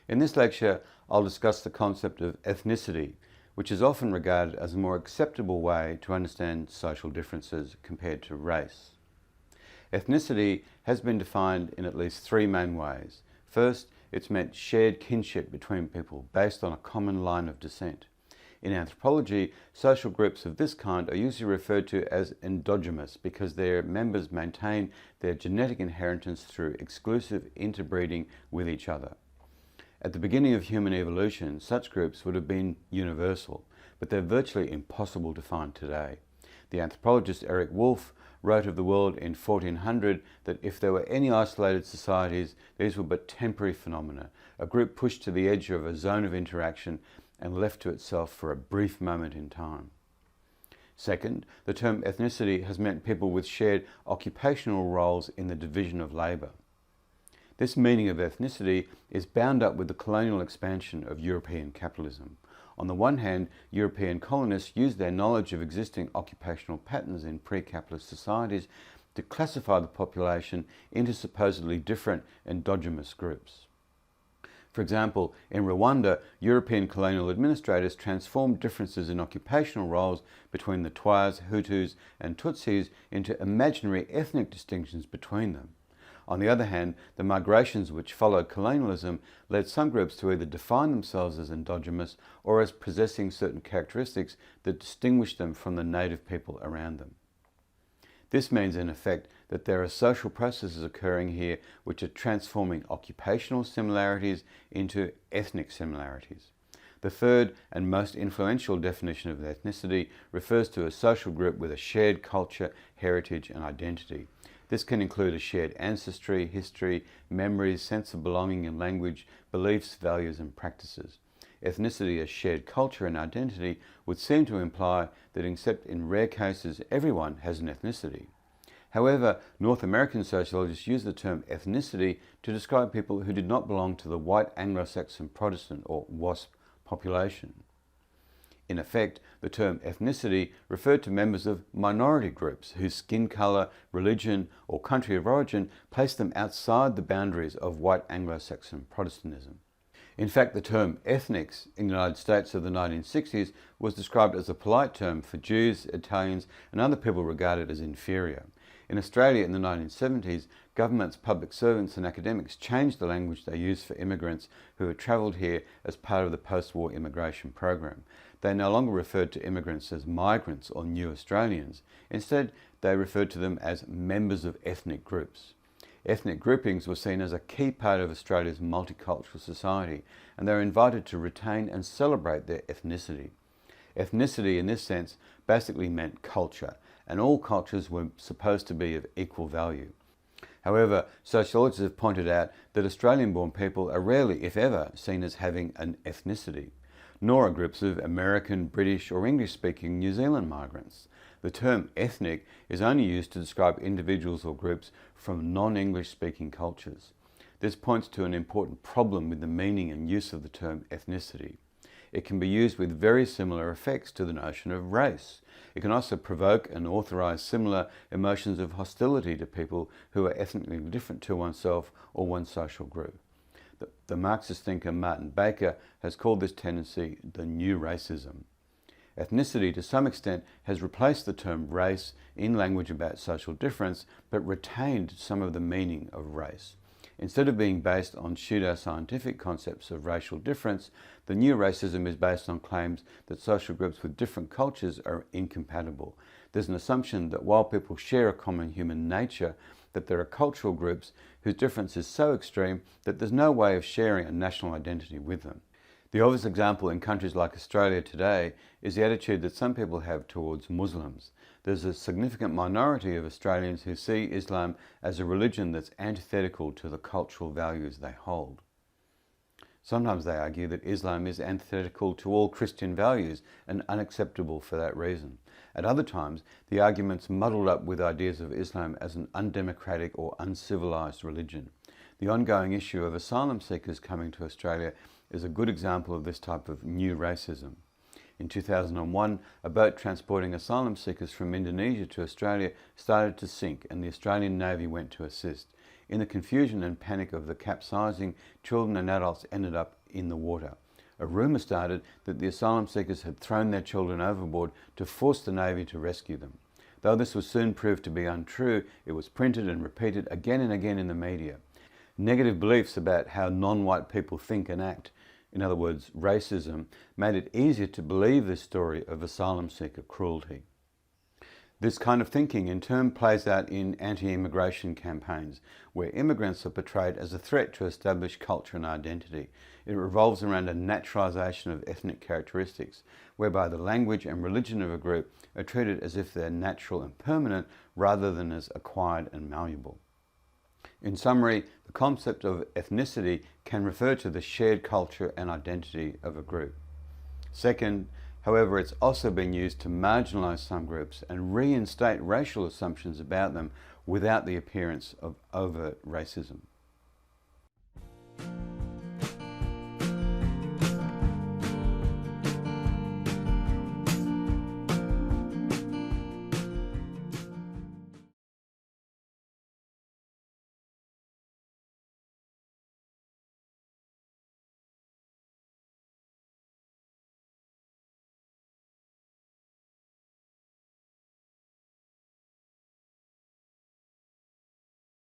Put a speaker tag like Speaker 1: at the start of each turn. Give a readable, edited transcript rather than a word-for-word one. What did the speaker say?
Speaker 1: In this lecture, I'll discuss the concept of ethnicity, which is often regarded as a more acceptable way to understand social differences compared to race. Ethnicity has been defined in at least three main ways. First, it's meant shared kinship between people based on a common line of descent. In anthropology, social groups of this kind are usually referred to as endogamous because their members maintain their genetic inheritance through exclusive interbreeding with each other. At the beginning of human evolution, such groups would have been universal, but they're virtually impossible to find today. The anthropologist Eric Wolf wrote of the world in 1400 that if there were any isolated societies, these were but temporary phenomena, a group pushed to the edge of a zone of interaction and left to itself for a brief moment in time. Second, the term ethnicity has meant people with shared occupational roles in the division of labour. This meaning of ethnicity is bound up with the colonial expansion of European capitalism. On the one hand, European colonists used their knowledge of existing occupational patterns in pre-capitalist societies to classify the population into supposedly different endogamous groups. For example, in Rwanda, European colonial administrators transformed differences in occupational roles between the Twas, Hutus and Tutsis into imaginary ethnic distinctions between them. On the other hand, the migrations which followed colonialism led some groups to either define themselves as endogamous or as possessing certain characteristics that distinguish them from the native people around them. This means, in effect, that there are social processes occurring here which are transforming occupational similarities into ethnic similarities. The third and most influential definition of ethnicity refers to a social group with a shared culture, heritage and identity. This can include a shared ancestry, history, memories, sense of belonging and language, beliefs, values and practices. Ethnicity as shared culture and identity would seem to imply that except in rare cases, everyone has an ethnicity. However, North American sociologists use the term ethnicity to describe people who did not belong to the white Anglo-Saxon Protestant or WASP population. In effect, the term ethnicity referred to members of minority groups whose skin colour, religion or country of origin placed them outside the boundaries of white Anglo-Saxon Protestantism. In fact, the term ethnics in the United States of the 1960s was described as a polite term for Jews, Italians and other people regarded as inferior. In Australia in the 1970s, governments, public servants and academics changed the language they used for immigrants who had travelled here as part of the post-war immigration program. They no longer referred to immigrants as migrants or new Australians. Instead, they referred to them as members of ethnic groups. Ethnic groupings were seen as a key part of Australia's multicultural society, and they were invited to retain and celebrate their ethnicity. Ethnicity in this sense basically meant culture, and all cultures were supposed to be of equal value. However, sociologists have pointed out that Australian-born people are rarely, if ever, seen as having an ethnicity, nor are groups of American, British or English-speaking New Zealand migrants. The term ethnic is only used to describe individuals or groups from non-English speaking cultures. This points to an important problem with the meaning and use of the term ethnicity. It can be used with very similar effects to the notion of race. It can also provoke and authorise similar emotions of hostility to people who are ethnically different to oneself or one social group. The Marxist thinker Martin Baker has called this tendency the new racism. Ethnicity, to some extent, has replaced the term race in language about social difference, but retained some of the meaning of race. Instead of being based on pseudo-scientific concepts of racial difference, the new racism is based on claims that social groups with different cultures are incompatible. There's an assumption that while people share a common human nature, that there are cultural groups whose difference is so extreme that there's no way of sharing a national identity with them. The obvious example in countries like Australia today is the attitude that some people have towards Muslims. There's a significant minority of Australians who see Islam as a religion that's antithetical to the cultural values they hold. Sometimes they argue that Islam is antithetical to all Christian values and unacceptable for that reason. At other times, the argument's muddled up with ideas of Islam as an undemocratic or uncivilized religion. The ongoing issue of asylum seekers coming to Australia is a good example of this type of new racism. In 2001, a boat transporting asylum seekers from Indonesia to Australia started to sink and the Australian Navy went to assist. In the confusion and panic of the capsizing, children and adults ended up in the water. A rumour started that the asylum seekers had thrown their children overboard to force the Navy to rescue them. Though this was soon proved to be untrue, it was printed and repeated again and again in the media. Negative beliefs about how non-white people think and act, in other words, racism, made it easier to believe this story of asylum seeker cruelty. This kind of thinking in turn plays out in anti-immigration campaigns, where immigrants are portrayed as a threat to established culture and identity. It revolves around a naturalisation of ethnic characteristics, whereby the language and religion of a group are treated as if they're natural and permanent rather than as acquired and malleable. In summary, the concept of ethnicity can refer to the shared culture and identity of a group. Second, however, it's also been used to marginalise some groups and reinstate racial assumptions about them without the appearance of overt racism.